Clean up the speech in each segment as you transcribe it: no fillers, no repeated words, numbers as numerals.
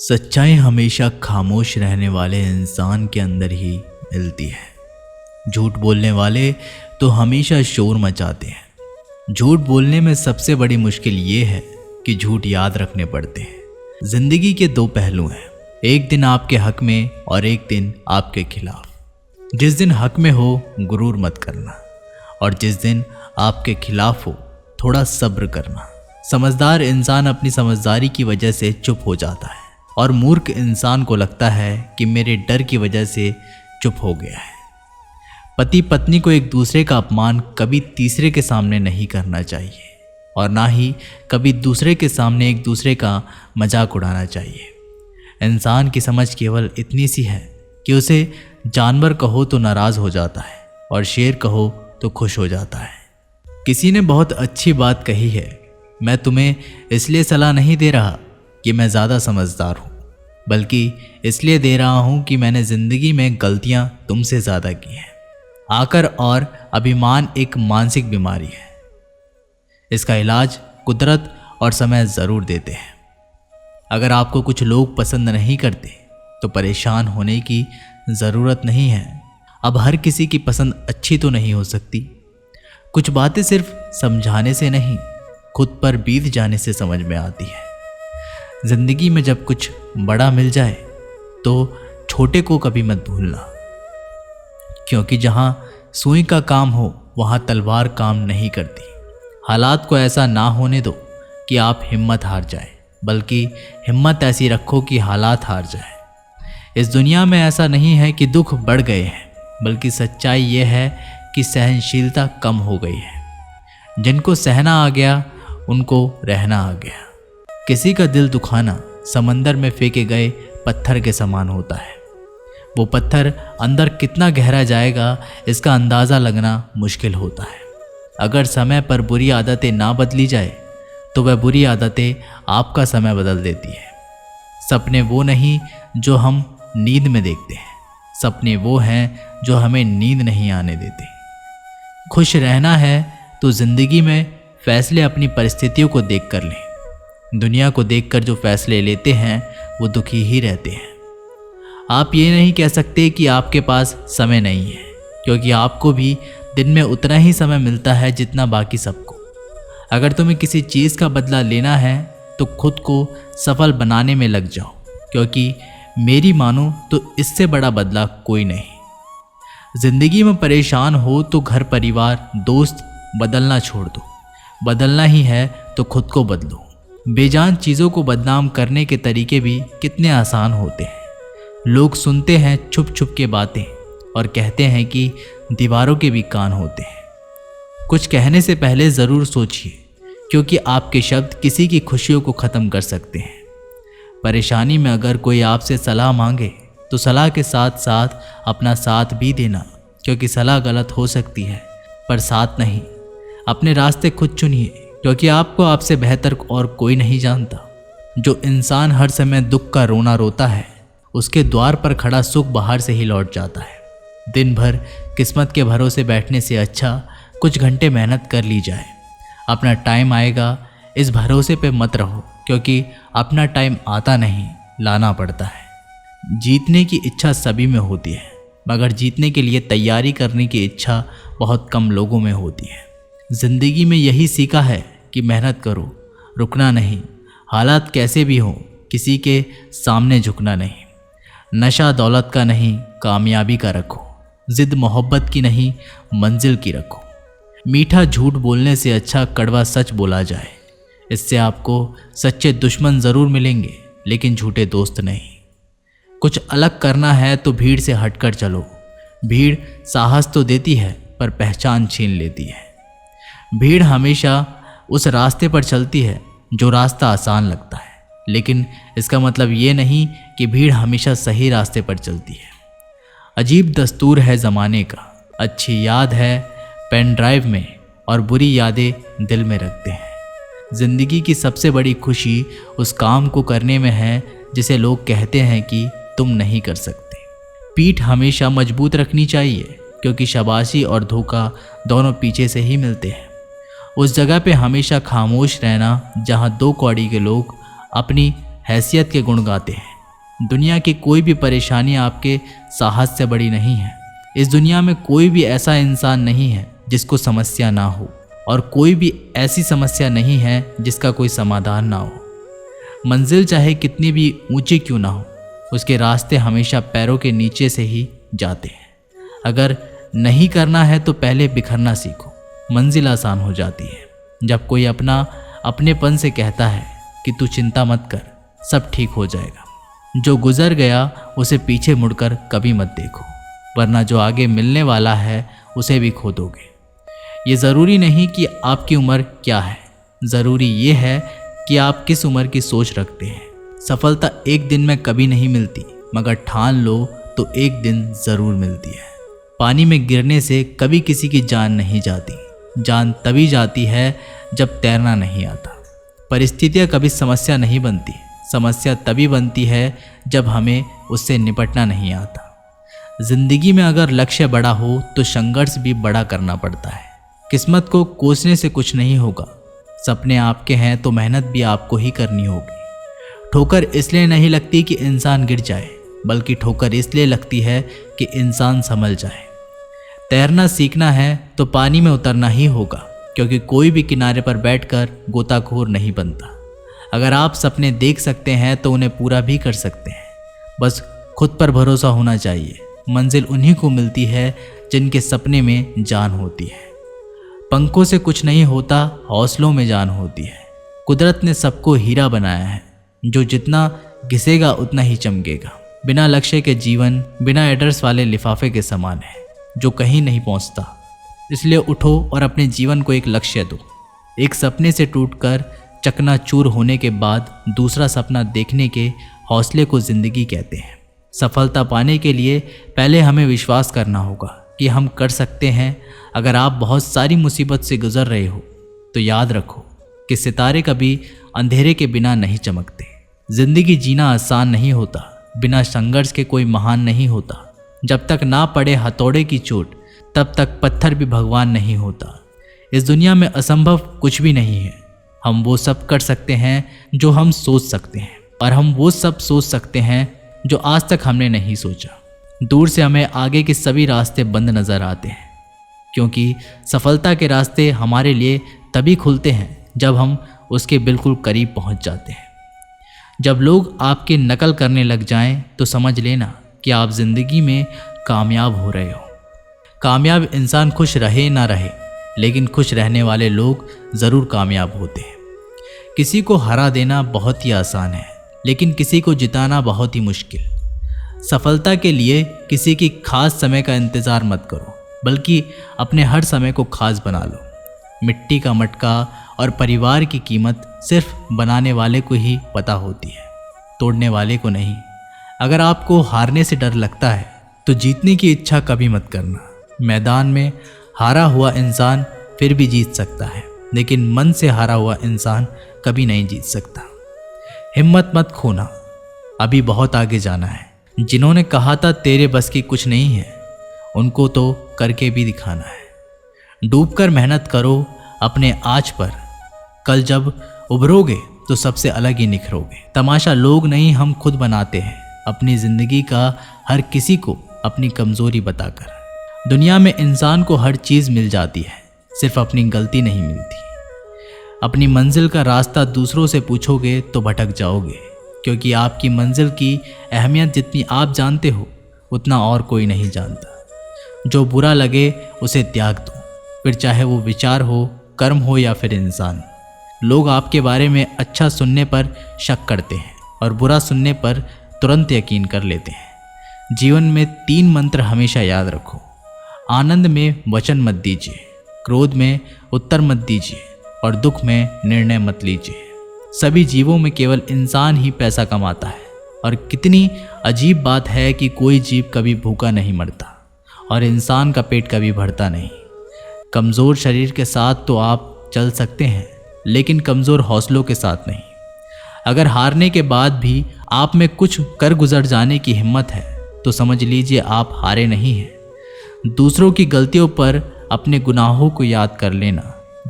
सच्चाई हमेशा खामोश रहने वाले इंसान के अंदर ही मिलती है। झूठ बोलने वाले तो हमेशा शोर मचाते हैं। झूठ बोलने में सबसे बड़ी मुश्किल ये है कि झूठ याद रखने पड़ते हैं। जिंदगी के दो पहलू हैं, एक दिन आपके हक में और एक दिन आपके खिलाफ। जिस दिन हक में हो गुरूर मत करना, और जिस दिन आपके खिलाफ हो थोड़ा सब्र करना। समझदार इंसान अपनी समझदारी की वजह से चुप हो जाता है, और मूर्ख इंसान को लगता है कि मेरे डर की वजह से चुप हो गया है। पति पत्नी को एक दूसरे का अपमान कभी तीसरे के सामने नहीं करना चाहिए, और ना ही कभी दूसरे के सामने एक दूसरे का मजाक उड़ाना चाहिए। इंसान की समझ केवल इतनी सी है कि उसे जानवर कहो तो नाराज़ हो जाता है और शेर कहो तो खुश हो जाता है। किसी ने बहुत अच्छी बात कही है, मैं तुम्हें इसलिए सलाह नहीं दे रहा कि मैं ज़्यादा समझदार हूँ, बल्कि इसलिए दे रहा हूँ कि मैंने ज़िंदगी में गलतियाँ तुमसे ज़्यादा की हैं। आकर और अभिमान एक मानसिक बीमारी है। इसका इलाज कुदरत और समय ज़रूर देते हैं। अगर आपको कुछ लोग पसंद नहीं करते तो परेशान होने की ज़रूरत नहीं है। अब हर किसी की पसंद अच्छी तो नहीं हो सकती। कुछ बातें सिर्फ समझाने से नहीं, खुद पर बीत जाने से समझ में आती है। जिंदगी में जब कुछ बड़ा मिल जाए तो छोटे को कभी मत भूलना, क्योंकि जहां सुई का काम हो वहां तलवार काम नहीं करती। हालात को ऐसा ना होने दो कि आप हिम्मत हार जाए, बल्कि हिम्मत ऐसी रखो कि हालात हार जाए। इस दुनिया में ऐसा नहीं है कि दुख बढ़ गए हैं, बल्कि सच्चाई ये है कि सहनशीलता कम हो गई है। जिनको सहना आ गया उनको रहना आ गया। किसी का दिल दुखाना समंदर में फेंके गए पत्थर के समान होता है। वो पत्थर अंदर कितना गहरा जाएगा इसका अंदाज़ा लगना मुश्किल होता है। अगर समय पर बुरी आदतें ना बदली जाए तो वह बुरी आदतें आपका समय बदल देती है। सपने वो नहीं जो हम नींद में देखते हैं, सपने वो हैं जो हमें नींद नहीं आने देते। खुश रहना है तो ज़िंदगी में फैसले अपनी परिस्थितियों को देख कर लें। दुनिया को देखकर जो फैसले लेते हैं वो दुखी ही रहते हैं। आप ये नहीं कह सकते कि आपके पास समय नहीं है, क्योंकि आपको भी दिन में उतना ही समय मिलता है जितना बाकी सबको। अगर तुम्हें किसी चीज़ का बदला लेना है तो खुद को सफल बनाने में लग जाओ, क्योंकि मेरी मानो तो इससे बड़ा बदला कोई नहीं। जिंदगी में परेशान हो तो घर परिवार दोस्त बदलना छोड़ दो। बदलना ही है तो खुद को बदलो। बेजान चीज़ों को बदनाम करने के तरीके भी कितने आसान होते हैं। लोग सुनते हैं छुप छुप के बातें और कहते हैं कि दीवारों के भी कान होते हैं। कुछ कहने से पहले ज़रूर सोचिए, क्योंकि आपके शब्द किसी की खुशियों को ख़त्म कर सकते हैं। परेशानी में अगर कोई आपसे सलाह मांगे तो सलाह के साथ साथ अपना साथ भी देना, क्योंकि सलाह गलत हो सकती है पर साथ नहीं। अपने रास्ते खुद चुनिए, क्योंकि आपको आपसे बेहतर और कोई नहीं जानता। जो इंसान हर समय दुख का रोना रोता है, उसके द्वार पर खड़ा सुख बाहर से ही लौट जाता है। दिन भर किस्मत के भरोसे बैठने से अच्छा कुछ घंटे मेहनत कर ली जाए। अपना टाइम आएगा इस भरोसे पे मत रहो, क्योंकि अपना टाइम आता नहीं, लाना पड़ता है। जीतने की इच्छा सभी में होती है, मगर जीतने के लिए तैयारी करने की इच्छा बहुत कम लोगों में होती है। जिंदगी में यही सीखा है कि मेहनत करो, रुकना नहीं। हालात कैसे भी हों, किसी के सामने झुकना नहीं। नशा दौलत का नहीं, कामयाबी का रखो। जिद मोहब्बत की नहीं, मंजिल की रखो। मीठा झूठ बोलने से अच्छा कड़वा सच बोला जाए। इससे आपको सच्चे दुश्मन ज़रूर मिलेंगे, लेकिन झूठे दोस्त नहीं। कुछ अलग करना है तो भीड़ से हटकर चलो। भीड़ साहस तो देती है पर पहचान छीन लेती है। भीड़ हमेशा उस रास्ते पर चलती है जो रास्ता आसान लगता है, लेकिन इसका मतलब ये नहीं कि भीड़ हमेशा सही रास्ते पर चलती है। अजीब दस्तूर है ज़माने का, अच्छी याद है पेन ड्राइव में और बुरी यादें दिल में रखते हैं। ज़िंदगी की सबसे बड़ी खुशी उस काम को करने में है जिसे लोग कहते हैं कि तुम नहीं कर सकते। पीठ हमेशा मजबूत रखनी चाहिए, क्योंकि शाबाशी और धोखा दोनों पीछे से ही मिलते हैं। उस जगह पे हमेशा खामोश रहना जहाँ दो कौड़ी के लोग अपनी हैसियत के गुण गाते हैं। दुनिया की कोई भी परेशानी आपके साहस से बड़ी नहीं है। इस दुनिया में कोई भी ऐसा इंसान नहीं है जिसको समस्या ना हो, और कोई भी ऐसी समस्या नहीं है जिसका कोई समाधान ना हो। मंजिल चाहे कितनी भी ऊंची क्यों ना हो, उसके रास्ते हमेशा पैरों के नीचे से ही जाते हैं। अगर नहीं करना है तो पहले बिखरना सीखो, मंजिल आसान हो जाती है। जब कोई अपनेपन से कहता है कि तू चिंता मत कर, सब ठीक हो जाएगा। जो गुजर गया उसे पीछे मुड़कर कभी मत देखो, वरना जो आगे मिलने वाला है उसे भी खो दोगे। ये ज़रूरी नहीं कि आपकी उम्र क्या है, ज़रूरी ये है कि आप किस उम्र की सोच रखते हैं। सफलता एक दिन में कभी नहीं मिलती, मगर ठान लो तो एक दिन ज़रूर मिलती है। पानी में गिरने से कभी किसी की जान नहीं जाती, जान तभी जाती है जब तैरना नहीं आता। परिस्थितियाँ कभी समस्या नहीं बनती, समस्या तभी बनती है जब हमें उससे निपटना नहीं आता। जिंदगी में अगर लक्ष्य बड़ा हो तो संघर्ष भी बड़ा करना पड़ता है। किस्मत को कोसने से कुछ नहीं होगा, सपने आपके हैं तो मेहनत भी आपको ही करनी होगी। ठोकर इसलिए नहीं लगती कि इंसान गिर जाए, बल्कि ठोकर इसलिए लगती है कि इंसान संभल जाए। तैरना सीखना है तो पानी में उतरना ही होगा, क्योंकि कोई भी किनारे पर बैठकर गोताखोर नहीं बनता। अगर आप सपने देख सकते हैं तो उन्हें पूरा भी कर सकते हैं, बस खुद पर भरोसा होना चाहिए। मंजिल उन्हीं को मिलती है जिनके सपने में जान होती है। पंखों से कुछ नहीं होता, हौसलों में जान होती है। कुदरत ने सबको हीरा बनाया है, जो जितना घिसेगा उतना ही चमकेगा। बिना लक्ष्य के जीवन बिना एड्रेस वाले लिफाफे के समान है, जो कहीं नहीं पहुंचता। इसलिए उठो और अपने जीवन को एक लक्ष्य दो। एक सपने से टूटकर चकनाचूर होने के बाद दूसरा सपना देखने के हौसले को जिंदगी कहते हैं। सफलता पाने के लिए पहले हमें विश्वास करना होगा कि हम कर सकते हैं। अगर आप बहुत सारी मुसीबत से गुजर रहे हो तो याद रखो कि सितारे कभी अंधेरे के बिना नहीं चमकते। जिंदगी जीना आसान नहीं होता, बिना संघर्ष के कोई महान नहीं होता। जब तक ना पड़े हथौड़े की चोट तब तक पत्थर भी भगवान नहीं होता। इस दुनिया में असंभव कुछ भी नहीं है। हम वो सब कर सकते हैं जो हम सोच सकते हैं, और हम वो सब सोच सकते हैं जो आज तक हमने नहीं सोचा। दूर से हमें आगे के सभी रास्ते बंद नज़र आते हैं, क्योंकि सफलता के रास्ते हमारे लिए तभी खुलते हैं जब हम उसके बिल्कुल करीब पहुंच जाते हैं। जब लोग आपकी नकल करने लग जाएं तो समझ लेना कि आप जिंदगी में कामयाब हो रहे हो। कामयाब इंसान खुश रहे ना रहे, लेकिन खुश रहने वाले लोग ज़रूर कामयाब होते हैं। किसी को हरा देना बहुत ही आसान है, लेकिन किसी को जिताना बहुत ही मुश्किल। सफलता के लिए किसी की खास समय का इंतज़ार मत करो, बल्कि अपने हर समय को खास बना लो। मिट्टी का मटका और परिवार की कीमत सिर्फ बनाने वाले को ही पता होती है, तोड़ने वाले को नहीं। अगर आपको हारने से डर लगता है तो जीतने की इच्छा कभी मत करना। मैदान में हारा हुआ इंसान फिर भी जीत सकता है, लेकिन मन से हारा हुआ इंसान कभी नहीं जीत सकता। हिम्मत मत खोना, अभी बहुत आगे जाना है। जिन्होंने कहा था तेरे बस की कुछ नहीं है, उनको तो करके भी दिखाना है। डूबकर मेहनत करो अपने आज पर, कल जब उभरोगे तो सबसे अलग ही निखरोगे। तमाशा लोग नहीं हम खुद बनाते हैं, अपनी ज़िंदगी का हर किसी को अपनी कमज़ोरी बताकर। दुनिया में इंसान को हर चीज़ मिल जाती है, सिर्फ अपनी गलती नहीं मिलती। अपनी मंजिल का रास्ता दूसरों से पूछोगे तो भटक जाओगे, क्योंकि आपकी मंजिल की अहमियत जितनी आप जानते हो उतना और कोई नहीं जानता। जो बुरा लगे उसे त्याग दो, फिर चाहे वो विचार हो, कर्म हो या फिर इंसान। लोग आपके बारे में अच्छा सुनने पर शक करते हैं और बुरा सुनने पर तुरंत यकीन कर लेते हैं। जीवन में 3 मंत्र हमेशा याद रखो। आनंद में वचन मत दीजिए, क्रोध में उत्तर मत दीजिए और दुख में निर्णय मत लीजिए। सभी जीवों में केवल इंसान ही पैसा कमाता है, और कितनी अजीब बात है कि कोई जीव कभी भूखा नहीं मरता और इंसान का पेट कभी भरता नहीं। कमज़ोर शरीर के साथ तो आप चल सकते हैं, लेकिन कमज़ोर हौसलों के साथ नहीं। अगर हारने के बाद भी आप में कुछ कर गुजर जाने की हिम्मत है तो समझ लीजिए आप हारे नहीं हैं। दूसरों की गलतियों पर अपने गुनाहों को याद कर लेना,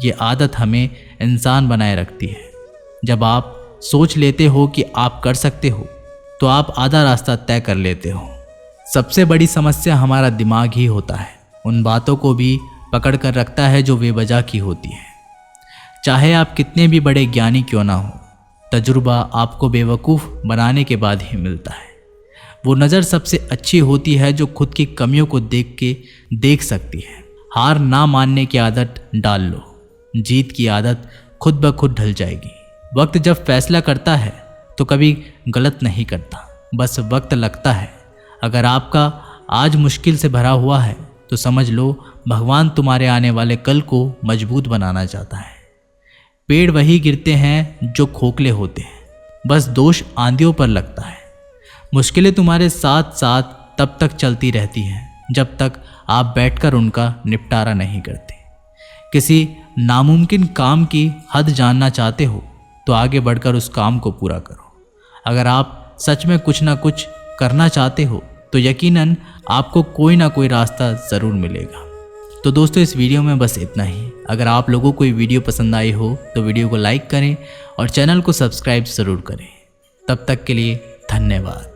ये आदत हमें इंसान बनाए रखती है। जब आप सोच लेते हो कि आप कर सकते हो तो आप आधा रास्ता तय कर लेते हो। सबसे बड़ी समस्या हमारा दिमाग ही होता है, उन बातों को भी पकड़ कर रखता है जो बेवजह की होती है। चाहे आप कितने भी बड़े ज्ञानी क्यों ना हो, तजुर्बा आपको बेवकूफ़ बनाने के बाद ही मिलता है। वो नज़र सबसे अच्छी होती है जो खुद की कमियों को देख सकती है। हार ना मानने की आदत डाल लो, जीत की आदत खुद ब खुद ढल जाएगी। वक्त जब फैसला करता है तो कभी गलत नहीं करता, बस वक्त लगता है। अगर आपका आज मुश्किल से भरा हुआ है तो समझ लो भगवान तुम्हारे आने वाले कल को मजबूत बनाना चाहता है। पेड़ वही गिरते हैं जो खोखले होते हैं, बस दोष आंधियों पर लगता है। मुश्किलें तुम्हारे साथ साथ तब तक चलती रहती हैं जब तक आप बैठकर उनका निपटारा नहीं करते। किसी नामुमकिन काम की हद जानना चाहते हो तो आगे बढ़कर उस काम को पूरा करो। अगर आप सच में कुछ ना कुछ करना चाहते हो तो यकीनन आपको कोई ना कोई रास्ता ज़रूर मिलेगा। तो दोस्तों, इस वीडियो में बस इतना ही। अगर आप लोगों को ये वीडियो पसंद आई हो तो वीडियो को लाइक करें और चैनल को सब्सक्राइब ज़रूर करें। तब तक के लिए धन्यवाद।